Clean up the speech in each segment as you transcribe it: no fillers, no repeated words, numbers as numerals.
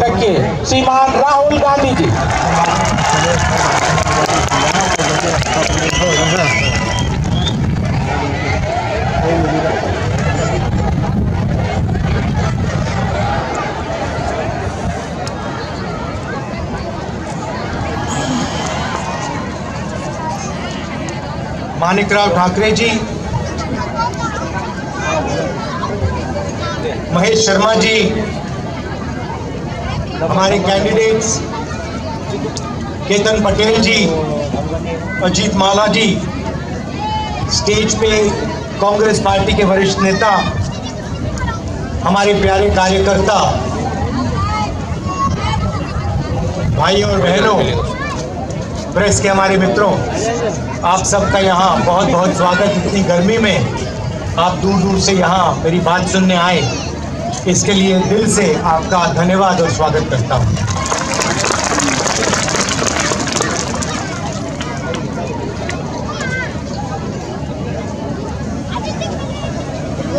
रखिए श्रीमान राहुल गांधी जी। माणिकराव ठाकरे जी, महेश शर्मा जी, हमारे कैंडिडेट्स केतन पटेल जी, अजीत माला जी, स्टेज पे कांग्रेस पार्टी के वरिष्ठ नेता, हमारे प्यारे कार्यकर्ता, भाई और बहनों, प्रेस के हमारे मित्रों, आप सबका यहाँ बहुत बहुत स्वागत। इतनी गर्मी में आप दूर दूर से यहाँ मेरी बात सुनने आए, इसके लिए दिल से आपका धन्यवाद और स्वागत करता हूँ।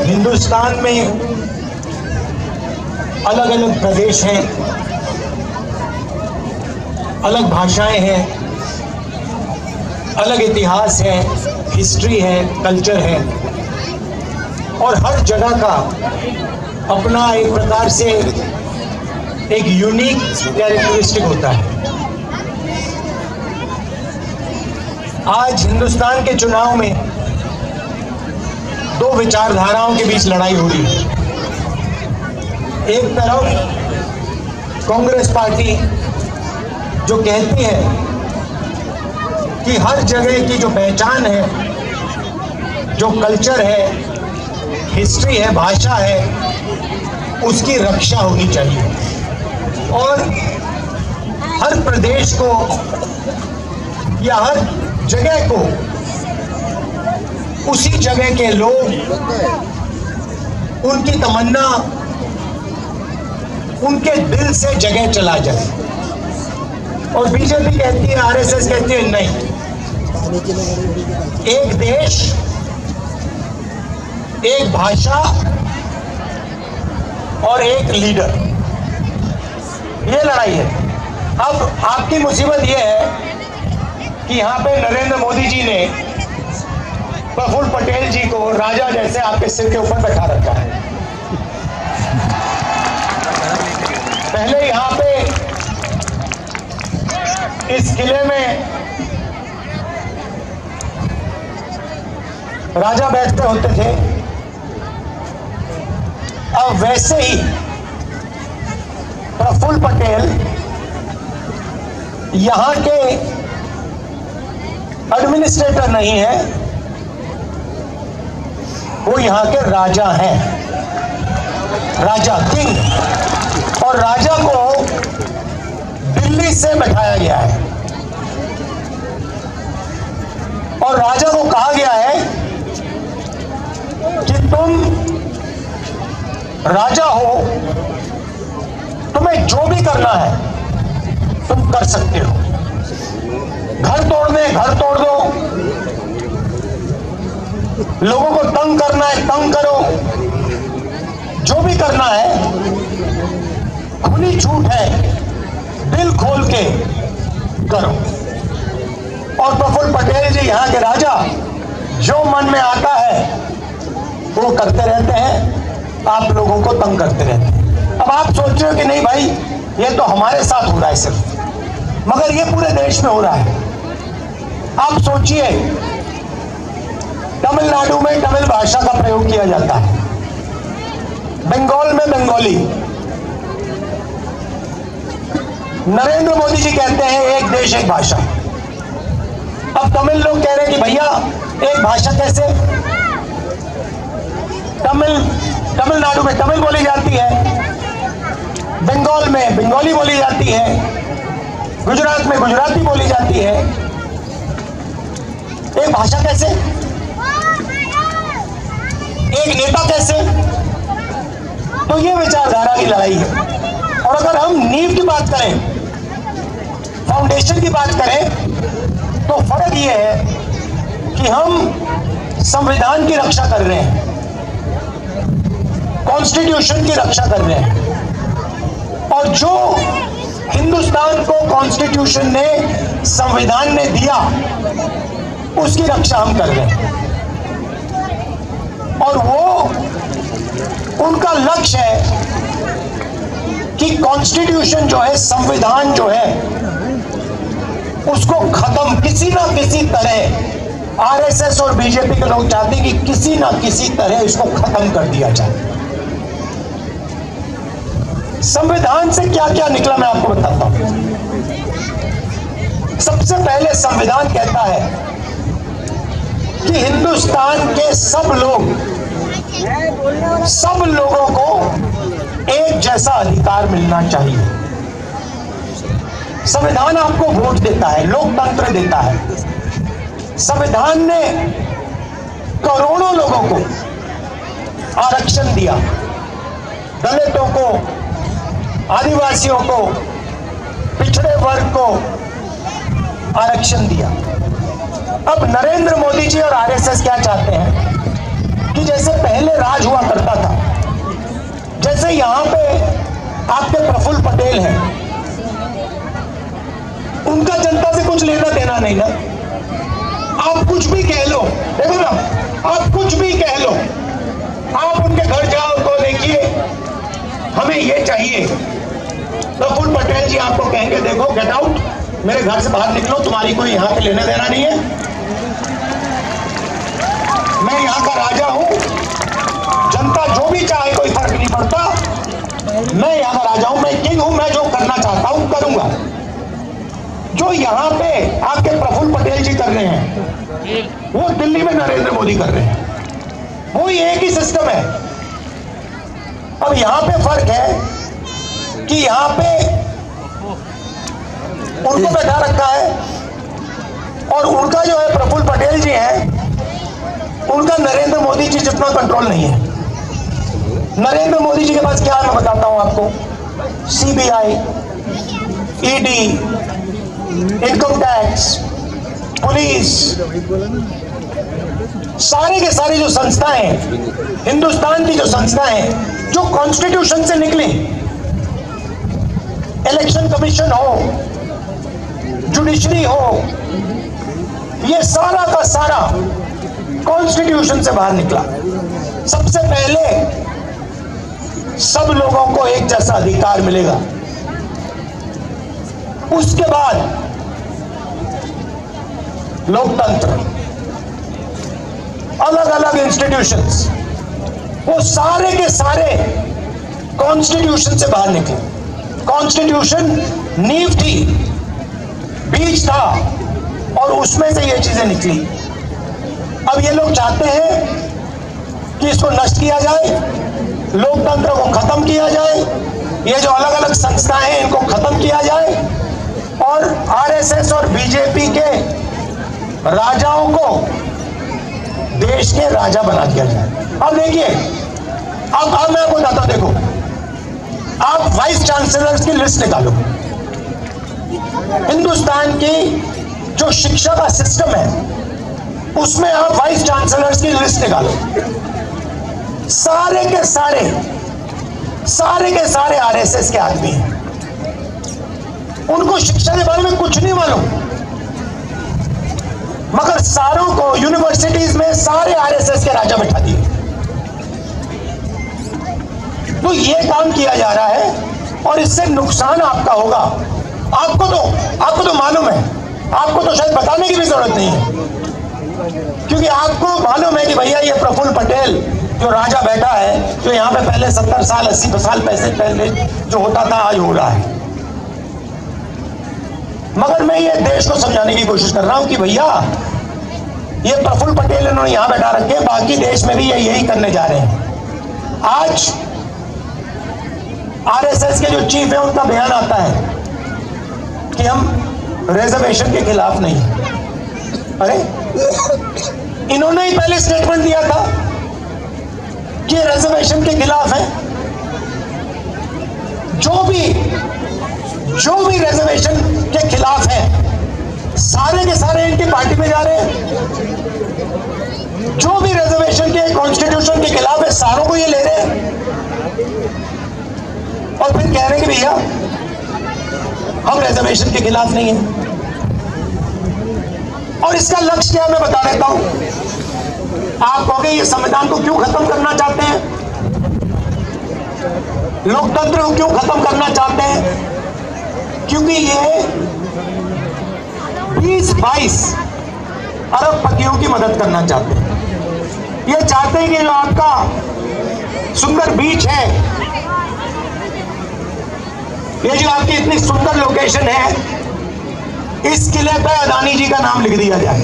हिंदुस्तान में अलग अलग प्रदेश हैं, अलग भाषाएं हैं, अलग इतिहास है, हिस्ट्री है, कल्चर है, और हर जगह का अपना एक प्रकार से एक यूनिक कैरेक्टरिस्टिक होता है। आज हिंदुस्तान के चुनाव में दो विचारधाराओं के बीच लड़ाई हो रही है। एक तरफ कांग्रेस पार्टी जो कहती है कि हर जगह की जो पहचान है, जो कल्चर है, हिस्ट्री है, भाषा है, उसकी रक्षा होनी चाहिए, और हर प्रदेश को या हर जगह को उसी जगह के लोग, उनकी तमन्ना, उनके दिल से जगह चला जाए। और बीजेपी कहती है, आरएसएस कहती है नहीं, एक देश, एक भाषा और एक लीडर, ये लड़ाई है। अब आपकी मुसीबत ये है कि यहाँ पे नरेंद्र मोदी जी ने प्रफुल्ल पटेल जी को राजा जैसे आपके सिर के ऊपर बैठा रखा है। पहले यहाँ पे इस किले में राजा बैठते होते थे, अब वैसे ही प्रफुल्ल पटेल यहां के एडमिनिस्ट्रेटर नहीं है, वो यहां के राजा हैं, राजा किंग। और राजा को दिल्ली से बैठाया गया है, और राजा को कहा गया है कि तुम राजा हो, तुम्हें जो भी करना है तुम कर सकते हो। घर तोड़ने घर तोड़ दो, लोगों को तंग करना है तंग करो, जो भी करना है खुली छूट है, दिल खोल के करो। और प्रफुल्ल पटेल जी यहाँ के राजा जो मन में आता है वो करते रहते हैं, आप लोगों को तंग करते रहते हैं। अब आप सोच रहे हो कि नहीं भाई ये तो हमारे साथ हो रहा है सिर्फ, मगर ये पूरे देश में हो रहा है। आप सोचिए, तमिलनाडु में तमिल भाषा का प्रयोग किया जाता है, बंगाल में बंगाली। नरेंद्र मोदी जी कहते हैं एक देश एक भाषा। अब तमिल लोग कह रहे हैं कि भैया एक भाषा कैसे? तमिलनाडु में तमिल बोली जाती है, बंगाल में बंगाली बोली जाती है, गुजरात में गुजराती बोली जाती है, एक भाषा कैसे? एक नेता कैसे? तो ये विचारधारा की लड़ाई है। और अगर हम नींव की बात करें, फाउंडेशन की बात करें, तो फर्क ये है कि हम संविधान की रक्षा कर रहे हैं, कॉन्स्टिट्यूशन की रक्षा कर रहे हैं, और जो हिंदुस्तान को कॉन्स्टिट्यूशन ने, संविधान ने दिया, उसकी रक्षा हम कर रहे हैं। और वो उनका लक्ष्य है कि कॉन्स्टिट्यूशन जो है, संविधान जो है, उसको खत्म किसी ना किसी तरह, आरएसएस और बीजेपी के लोग चाहते हैं कि किसी ना किसी तरह इसको खत्म कर दिया जाए। संविधान से क्या क्या निकला मैं आपको बताता हूं। सबसे पहले संविधान कहता है कि हिंदुस्तान के सब लोगों को एक जैसा अधिकार मिलना चाहिए। संविधान आपको वोट देता है, लोकतंत्र देता है। संविधान ने करोड़ों लोगों को आरक्षण दिया, दलितों को, आदिवासियों को, पिछड़े वर्ग को आरक्षण दिया। अब नरेंद्र मोदी जी और आरएसएस क्या चाहते हैं कि जैसे पहले राज हुआ करता था, जैसे यहां पे आपके प्रफुल्ल पटेल हैं, उनका जनता से कुछ लेना देना नहीं ना। आप कुछ भी कह लो, देखो ना, आप कुछ भी कह लो, आप उनके घर जाओ तो देखिए हमें ये चाहिए, प्रफुल्ल पटेल जी आपको कहेंगे देखो गेट आउट, मेरे घर से बाहर निकलो, तुम्हारी कोई यहाँ पे लेना देना नहीं है, मैं यहाँ का राजा हूं, जनता जो भी चाहे कोई फर्क नहीं पड़ता, मैं यहाँ का राजा हूं, मैं किंग हूं, मैं जो करना चाहता हूं करूंगा। जो यहाँ पे आपके प्रफुल्ल पटेल जी कर रहे हैं, वो दिल्ली में नरेंद्र मोदी कर रहे हैं, वो एक ही सिस्टम है। अब यहां पे फर्क है कि यहां पे उनको बैठा रखा है और उनका जो है प्रफुल्ल पटेल जी हैं, उनका नरेंद्र मोदी जी जितना कंट्रोल नहीं है। नरेंद्र मोदी जी के पास क्या है मैं बताता हूं आपको, CBI, ED, income tax, police, सारे के सारे जो संस्थाएं हैं, हिंदुस्तान की जो संस्थाएं जो कॉन्स्टिट्यूशन से निकली, इलेक्शन कमीशन हो, जुडिशरी हो, ये सारा का सारा कॉन्स्टिट्यूशन से बाहर निकला। सबसे पहले सब लोगों को एक जैसा अधिकार मिलेगा, उसके बाद लोकतंत्र, अलग अलग इंस्टीट्यूशंस, वो सारे के सारे कॉन्स्टिट्यूशन से बाहर निकले। कॉन्स्टिट्यूशन नींव थी, बीज था, और उसमें से ये चीजें निकली। अब ये लोग चाहते हैं कि इसको नष्ट किया जाए, लोकतंत्र को खत्म किया जाए, ये जो अलग अलग संस्थाएं हैं इनको खत्म किया जाए, और आरएसएस और बीजेपी के राजाओं को देश के राजा बना दिया जाए। अब देखिए, अब मैं आपको बताता हूं, देखो, आप वाइस चांसलर्स की लिस्ट निकालो। हिंदुस्तान की जो शिक्षा का सिस्टम है, उसमें आप वाइस चांसलर्स की लिस्ट निकालो। सारे के सारे आरएसएस के आदमी हैं, उनको शिक्षा के बारे में कुछ नहीं मालूम, मगर सारों को यूनिवर्सिटीज में सारे आरएसएस के राजा बैठा दिए। तो ये काम किया जा रहा है और इससे नुकसान आपका होगा। आपको तो मालूम है, आपको तो शायद बताने की भी जरूरत नहीं है, क्योंकि आपको मालूम है कि भैया ये प्रफुल्ल पटेल जो राजा बैठा है, जो यहाँ पे पहले 70 साल 80 साल पहले जो होता था, आज हो रहा है। मगर मैं ये देश को समझाने की कोशिश कर रहा हूं कि भैया ये प्रफुल्ल पटेल इन्होंने यहां बैठा रखे, बाकी देश में भी ये यही करने जा रहे हैं। आज आरएसएस के जो चीफ है उनका बयान आता है कि हम रिजर्वेशन के खिलाफ नहीं। अरे इन्होंने ही पहले स्टेटमेंट दिया था कि रिजर्वेशन के खिलाफ है। जो भी रिजर्वेशन के खिलाफ है, सारे के सारे इनकी पार्टी में जा रहे हैं। जो भी रिजर्वेशन के कॉन्स्टिट्यूशन के खिलाफ है, सारों को ये ले रहे हैं। और फिर कह रहे हैं कि भैया हम रिजर्वेशन के खिलाफ नहीं हैं। और इसका लक्ष्य क्या मैं बता देता हूं। आप कहोगे ये संविधान को क्यों खत्म करना चाहते हैं, लोकतंत्र को क्यों खत्म करना चाहते हैं? क्योंकि ये 20-22 अरबपतियों की मदद करना चाहते हैं। ये चाहते हैं कि जो आपका सुंदर बीच है, ये जो आपकी इतनी सुंदर लोकेशन है, इस किले पे अदानी जी का नाम लिख दिया जाए।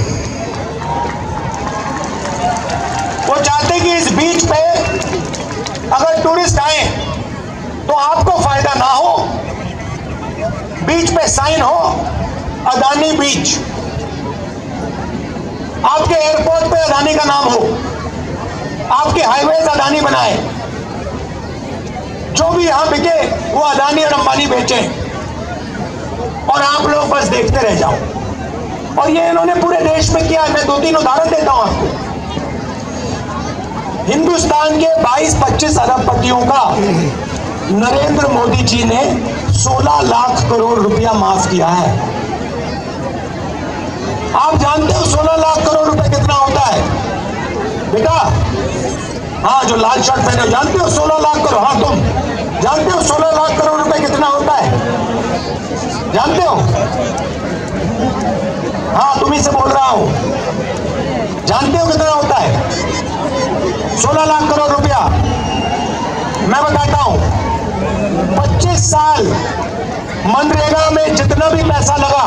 वो चाहते कि इस बीच पे अगर टूरिस्ट आए तो आपको फायदा ना हो, बीच पे साइन हो अदानी बीच, आपके एयरपोर्ट पे अदानी का नाम हो, आपके हाईवेज अदानी बनाए, जो भी यहां बिके वो अदानी और अंबानी बेचे और आप लोग बस देखते रह जाओ। और ये इन्होंने पूरे देश में किया। मैं 2-3 उदाहरण देता हूं आपको। हिंदुस्तान के 22-25 अरबपतियों का नरेंद्र मोदी जी ने 16 लाख करोड़ रुपया माफ किया है। आप जानते हो 16 लाख करोड़ रुपए कितना होता है बेटा? हाँ, जो लाल शर्ट पहने हो, जानते हो 16 लाख करोड़? हाँ, तुम जानते हो 16 लाख करोड़ रुपए कितना होता है? जानते हो? हाँ, तुम्ही से बोल रहा हूं। जानते हो कितना होता है 16 लाख करोड़ रुपया? मैं बताता हूं। 25 साल मनरेगा में जितना भी पैसा लगा,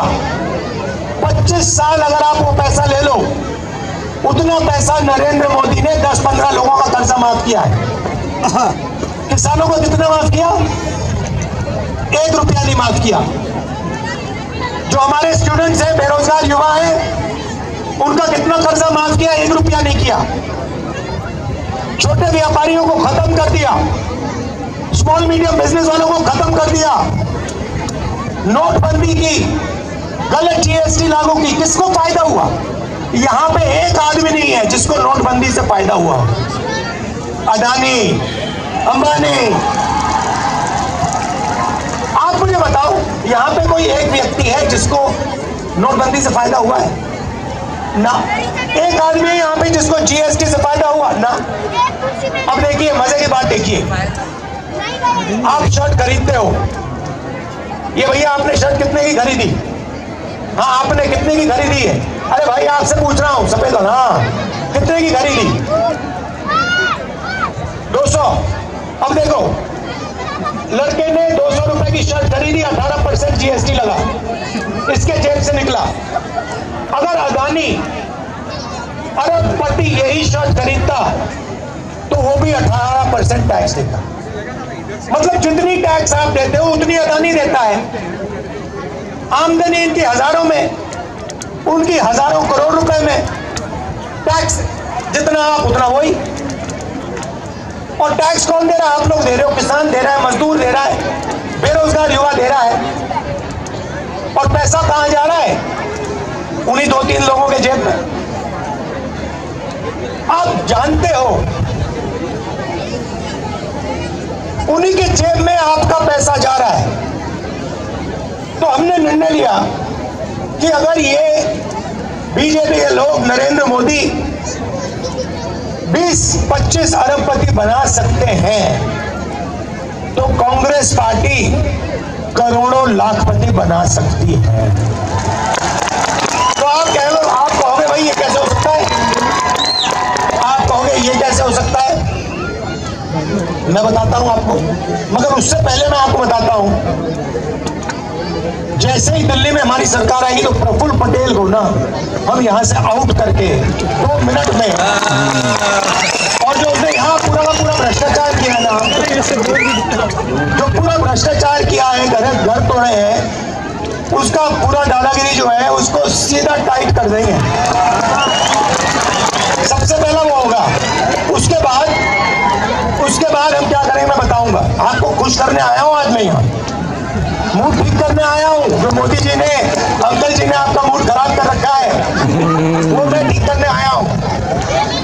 25 साल अगर आप वो पैसा ले लो, उतना पैसा नरेंद्र मोदी ने 10-15 लोगों का कर्जा माफ किया है। किसानों को कितना माफ किया? 1 रुपया नहीं माफ किया। जो हमारे स्टूडेंट्स हैं, बेरोजगार युवा हैं, उनका कितना कर्जा माफ किया? 1 रुपया नहीं किया। छोटे व्यापारियों को खत्म कर दिया, स्मॉल मीडियम बिजनेस वालों को खत्म कर दिया, नोटबंदी की, गलत जीएसटी लागू की। किसको फायदा हुआ? यहां पे एक आदमी नहीं है जिसको नोटबंदी से फायदा हुआ। अदानी, अंबानी। आप मुझे बताओ, यहां पे कोई एक व्यक्ति है जिसको नोटबंदी से फायदा हुआ है? ना। एक आदमी है यहां पे जिसको जीएसटी से फायदा हुआ? ना। अब देखिए, मजे की बात देखिए। आप शर्ट खरीदते हो, ये भैया आपने शर्ट कितने की खरीदी? हाँ, आपने कितने की खरीदी है? अरे भाई, आपसे पूछ रहा हूं, सफेद। हाँ, कितने की खरीदी? 200। अब देखो, लड़के ने 200 रुपए की शर्ट खरीदी, 18% जीएसटी लगा, इसके जेब से निकला। अगर अदानी अरबपति यही शर्ट खरीदता तो वो भी 18% टैक्स देता। मतलब जितनी टैक्स आप देते हो उतनी अदानी देता है। आमदनी इनकी हजारों में, उनकी हजारों करोड़ रुपए में। टैक्स जितना आप उतना वही। और टैक्स कौन दे रहा है? आप लोग दे रहे हो, किसान दे रहा है, मजदूर दे रहा है, बेरोजगार युवा दे रहा है। और पैसा कहां जा रहा है? उन्हीं 2-3 लोगों के जेब में। आप जानते हो, उन्हीं के जेब में आपका पैसा जा रहा है। तो हमने निर्णय लिया कि अगर ये बीजेपी के लोग नरेंद्र मोदी 20-25 अरबपति बना सकते हैं, तो कांग्रेस पार्टी करोड़ों लाखपति बना सकती है। तो आप कहोगे भाई ये कैसे हो सकता है? आप कहोगे ये कैसे हो सकता है? मैं बताता हूं आपको, मगर उससे पहले मैं आपको बताता हूं, जैसे ही दिल्ली में हमारी सरकार आएगी तो प्रफुल्ल पटेल को ना हम यहां से आउट करके 2 मिनट में, और जो उसने यहाँ पूरा का पूरा भ्रष्टाचार किया ना, जो पूरा भ्रष्टाचार किया है, घर तोड़े हैं, उसका पूरा दादागिरी जो है उसको सीधा टाइट कर देंगे। सबसे पहला वो होगा। उसके बाद हम क्या करेंगे मैं बताऊंगा। आपको खुश करने आया हूं आज मैं यहाँ, मूड ठीक करने आया हूँ। जो मोदी जी ने, अंकल जी ने आपका मूड खराब कर रखा है, वो मैं ठीक करने आया हूँ।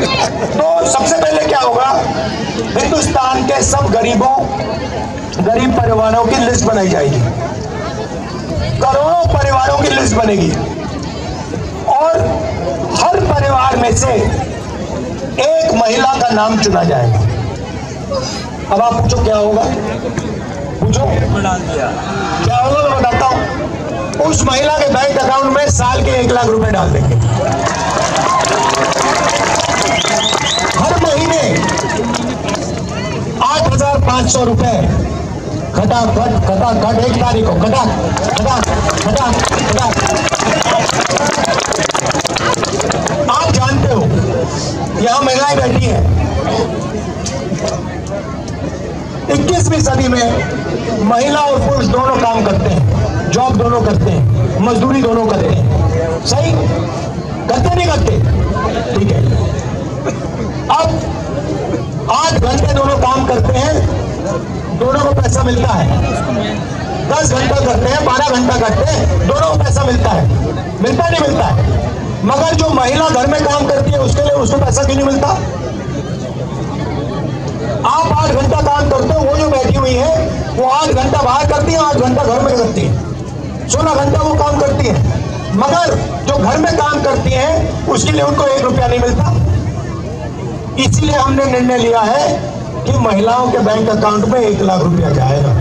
तो सबसे पहले क्या होगा, हिंदुस्तान के सब गरीब परिवारों की लिस्ट बनाई जाएगी, करोड़ों परिवारों की लिस्ट बनेगी और हर परिवार में से एक महिला का नाम चुना जाएगा। अब आप पूछो क्या होगा, पूछो क्या होगा, मैं बताता हूं। उस महिला के बैंक अकाउंट में साल के 1 लाख रुपए डाल देंगे। हर महीने 8,500 रुपए खटाखट 1 तारीख को खटाखट। आप जानते हो यहां महिलाएं बैठी हैं, 21वीं सदी में महिला और पुरुष दोनों काम करते हैं, जॉब दोनों करते हैं, मजदूरी दोनों करते हैं, सही करते नहीं करते, ठीक है। अब 8 घंटे दोनों काम करते हैं, दोनों को पैसा मिलता है। 10 घंटा करते हैं, 12 घंटा करते हैं, दोनों को पैसा मिलता है, मिलता नहीं मिलता है। मगर जो महिला घर में काम करती है उसके लिए उसको पैसा क्यों नहीं मिलता? आप 8 घंटा काम करते हो, वो जो बैठी हुई है वो 8 घंटा बाहर करती है, 8 घंटा घर में करती है, 16 घंटा वो काम करती है। मगर जो घर में काम करती है उसके लिए उनको 1 रुपया नहीं मिलता। इसीलिए हमने निर्णय लिया है कि महिलाओं के बैंक अकाउंट में 1 लाख रुपया जाएगा।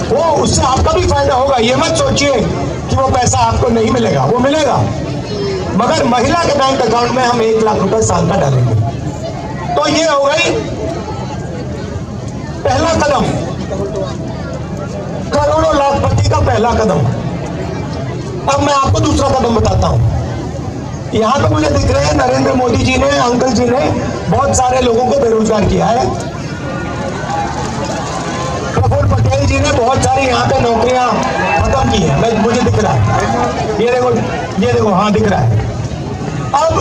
वो उससे आपका भी फायदा होगा, ये मत सोचिए कि वो पैसा आपको नहीं मिलेगा, वो मिलेगा, मगर महिला के बैंक अकाउंट में हम 1 लाख रुपए साल का डालेंगे। तो ये हो गई पहला कदम, करोड़ों लाखपति का पहला कदम। अब मैं आपको दूसरा कदम बताता हूं। यहां पे मुझे दिख रहे हैं नरेंद्र मोदी जी ने, अंकल जी ने बहुत सारे लोगों को बेरोजगार किया है। प्रफुल्ल पटेल जी ने बहुत सारी यहाँ पे नौकरियां खत्म की है, मुझे दिख रहा है, ये देखो हाँ दिख रहा है। अब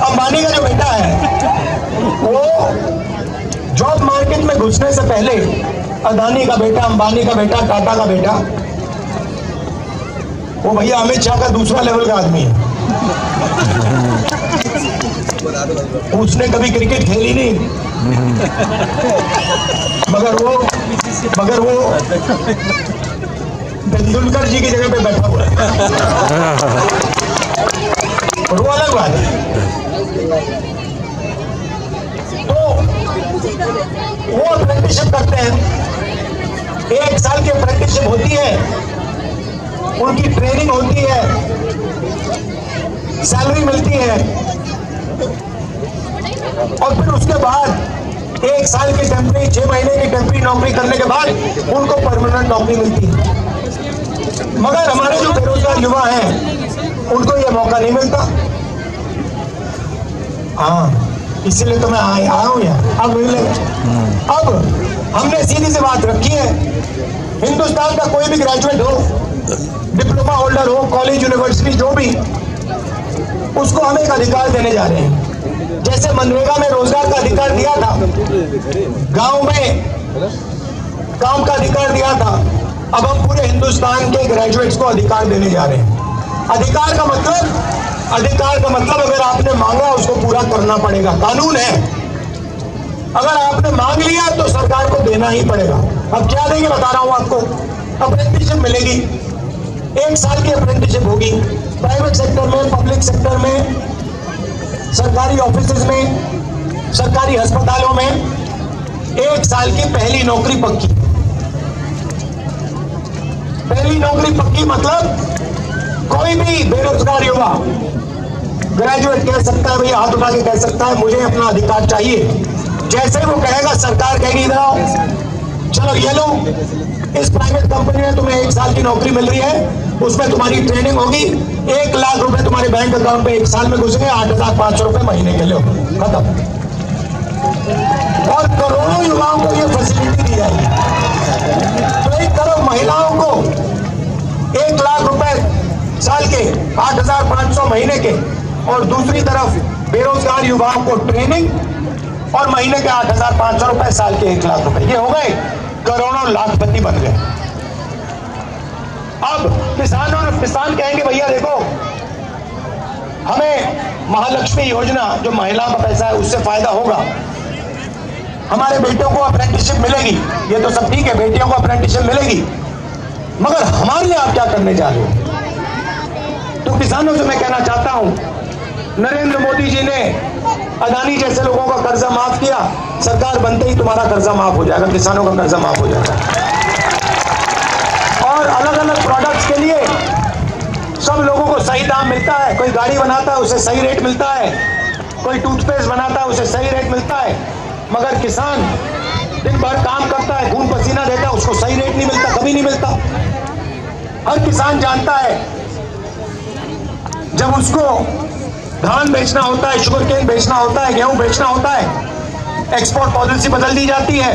अंबानी का जो बेटा है वो जॉब मार्केट में घुसने से पहले, अदानी का बेटा, अंबानी का बेटा, टाटा का बेटा, वो भैया अमित शाह का दूसरा लेवल का आदमी है। उसने कभी क्रिकेट खेली नहीं, मगर वो तेंदुलकर जी की जगह पे बैठा हुआ है, और वो अलग बात है। तो वो अप्रेंटिसशिप करते हैं, 1 साल की अप्रेंटिसशिप होती है, उनकी ट्रेनिंग होती है, सैलरी मिलती है, और फिर उसके बाद 1 साल की टेम्परी, 6 महीने की टेम्परी नौकरी करने के बाद उनको परमानेंट नौकरी मिलती है। मगर हमारे जो बेरोजगार युवा हैं उनको ये मौका नहीं मिलता। हाँ, इसीलिए तो मैं आया हूं यहाँ, अब मिले। अब हमने सीधी सी बात रखी है, हिंदुस्तान का कोई भी ग्रेजुएट हो, डिप्लोमा होल्डर हो, कॉलेज यूनिवर्सिटी जो भी, उसको हम एक अधिकार देने जा रहे हैं। जैसे मनरेगा में रोजगार का अधिकार दिया था, गांव में काम का अधिकार दिया था, अब हम पूरे हिंदुस्तान के ग्रेजुएट्स को अधिकार देने जा रहे हैं। अधिकार का मतलब अगर आपने मांगा उसको पूरा करना पड़ेगा, कानून है। अगर आपने मांग लिया तो सरकार को देना ही पड़ेगा। अब क्या देंगे बता रहा हूं आपको, अप्रेंटिसशिप मिलेगी, 1 साल की अप्रेंटिसशिप होगी, प्राइवेट सेक्टर में, पब्लिक सेक्टर में, सरकारी ऑफिसेज में, सरकारी अस्पतालों में 1 साल की पहली नौकरी पक्की। पहली नौकरी पक्की मतलब कोई भी बेरोजगार युवा ग्रेजुएट कह सकता है, भैया हाथ उठा के कह सकता है मुझे अपना अधिकार चाहिए। जैसे ही वो कहेगा, सरकार कहेगी इधर आओ, चलो ये लो, इस प्राइवेट कंपनी में तुम्हें 1 साल की नौकरी मिल रही है, उसमें तुम्हारी ट्रेनिंग होगी, 1 लाख रुपए तुम्हारे बैंक अकाउंट में 1 साल में घुसेंगे, 8,500 रुपए महीने के लिए, खत्म। और करोड़ों युवाओं को ये फैसिलिटी दी जाएगी। तो एक तरफ महिलाओं को 1 लाख रुपए साल के, 8,500 महीने के, और दूसरी तरफ बेरोजगार युवाओं को ट्रेनिंग और महीने के 8,500 रुपए, साल के 1 लाख रुपए। ये हो गए, करोड़ों लाखपति बन गए। अब किसान कहेंगे भैया देखो, हमें महालक्ष्मी योजना जो महिलाओं का पैसा है उससे फायदा होगा, हमारे बेटियों को अप्रेंटिसशिप मिलेगी, ये तो सब ठीक है, बेटियों को अप्रेंटिसशिप मिलेगी, मगर हमारे लिए आप क्या करने जा रहे हो? तो किसानों से मैं कहना चाहता हूं, नरेंद्र मोदी जी ने अदानी जैसे लोगों का कर्जा माफ किया, सरकार बनते ही तुम्हारा कर्जा माफ हो जाएगा, किसानों का कर्जा माफ हो जाएगा। और अलग अलग प्रोडक्ट्स के लिए सब लोगों को सही दाम मिलता है, कोई गाड़ी बनाता है उसे सही रेट मिलता है, कोई टूथपेस्ट बनाता है उसे सही रेट मिलता है, मगर किसान दिन भर काम करता है, खून पसीना देता है, उसको सही रेट नहीं मिलता, कभी नहीं मिलता। हर किसान जानता है जब उसको धान बेचना होता है, शुगर केन बेचना होता है, गेहूं बेचना होता है, एक्सपोर्ट पॉलिसी बदल दी जाती है,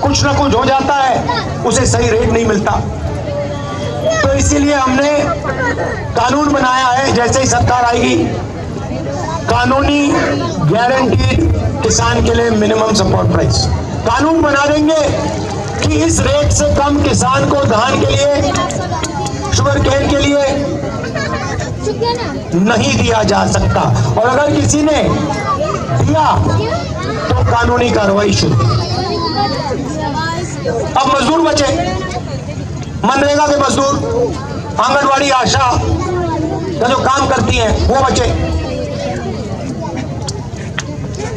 कुछ ना कुछ हो जाता है, उसे सही रेट नहीं मिलता। तो इसीलिए हमने कानून बनाया है, जैसे ही सरकार आएगी, कानूनी गारंटीड किसान के लिए मिनिमम सपोर्ट प्राइस कानून बना देंगे कि इस रेट से कम किसान को धान के लिए, शुगर केन के लिए नहीं दिया जा सकता, और अगर किसी ने दिया तो कानूनी कार्रवाई शुरू। अब मजदूर बचे, मनरेगा के मजदूर, आंगनवाड़ी आशा का जो काम करती हैं वो बचे।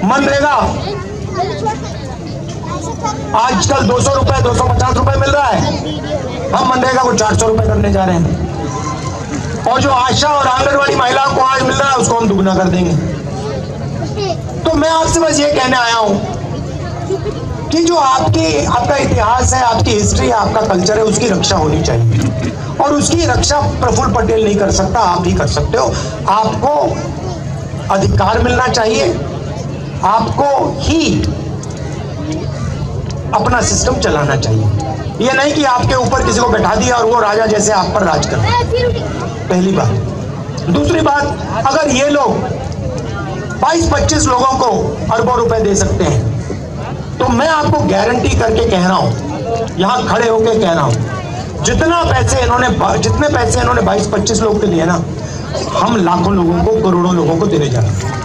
मनरेगा आजकल 200 रुपए 250 रुपए मिल रहा है, हम मनरेगा को 400 रुपए करने जा रहे हैं, और जो आशा और आंगनवाड़ी महिलाओं को आज मिल रहा है उसको हम दुगना कर देंगे। तो मैं आपसे बस ये कहने आया हूं कि जो आपका इतिहास है, आपकी हिस्ट्री है, आपका कल्चर है, उसकी रक्षा होनी चाहिए, और उसकी रक्षा प्रफुल्ल पटेल नहीं कर सकता, आप ही कर सकते हो। आपको अधिकार मिलना चाहिए, आपको ही अपना सिस्टम चलाना चाहिए, ये नहीं कि आपके ऊपर किसी को बैठा दिया और वो राजा जैसे आप पर राज कर। पहली बात। दूसरी बात, अगर ये लोग 22-25 लोगों को अरबों रुपए दे सकते हैं, तो मैं आपको गारंटी करके कह रहा हूं, यहां खड़े होकर कह रहा हूं, जितने पैसे इन्होंने 22-25 लोग के दिए ना, हम लाखों लोगों को, करोड़ों लोगों को देने जा रहे हैं।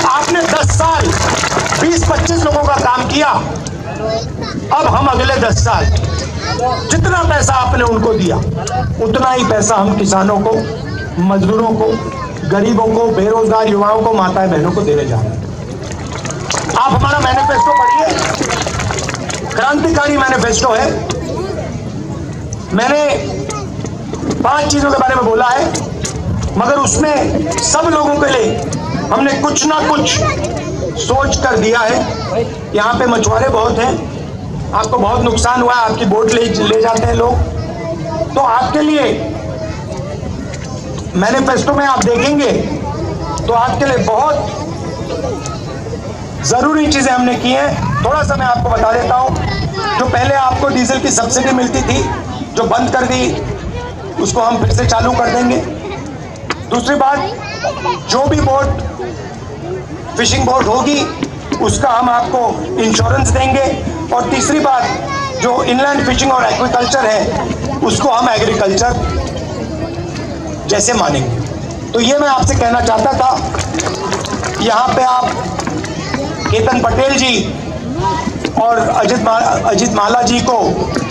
आपने 10 साल 20-25 लोगों का काम किया, अब हम अगले 10 साल जितना पैसा आपने उनको दिया, उतना ही पैसा हम किसानों को, मजदूरों को, गरीबों को, बेरोजगार युवाओं को, माताएं बहनों को देने जा रहे हैं। आप हमारा मैनिफेस्टो पढ़िए, क्रांतिकारी मैनिफेस्टो है। मैंने 5 चीजों के बारे में बोला है, मगर उसमें सब लोगों के लिए हमने कुछ ना कुछ सोच कर दिया है। यहाँ पे मछुआरे बहुत हैं, आपको बहुत नुकसान हुआ है, आपकी बोट ले जाते हैं लोग, तो आपके लिए मैनिफेस्टो में आप देखेंगे तो आपके लिए बहुत जरूरी चीजें हमने की हैं। थोड़ा सा मैं आपको बता देता हूँ। जो पहले आपको डीजल की सब्सिडी मिलती थी, जो बंद कर दी, उसको हम फिर से चालू कर देंगे। दूसरी बात, जो भी बोट फिशिंग बोट होगी उसका हम आपको इंश्योरेंस देंगे। और तीसरी बात, जो इनलैंड फिशिंग और एग्रीकल्चर है उसको हम एग्रीकल्चर जैसे मानेंगे। तो ये मैं आपसे कहना चाहता था। यहाँ पे आप केतन पटेल जी और अजित माला जी को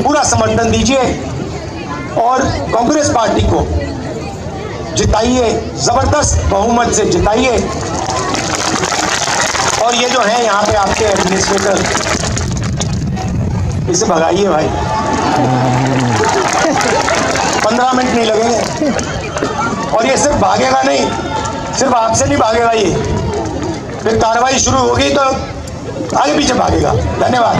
पूरा समर्थन दीजिए और कांग्रेस पार्टी को जिताइए, जबरदस्त बहुमत से जिताइए। और ये जो है यहाँ पे आपके एडमिनिस्ट्रेटर, इसे भगाइए भाई, 15 मिनट नहीं लगेंगे। और ये सिर्फ भागेगा नहीं, सिर्फ आपसे नहीं भागेगा, ये फिर कार्रवाई शुरू होगी तो आगे पीछे भागेगा। धन्यवाद।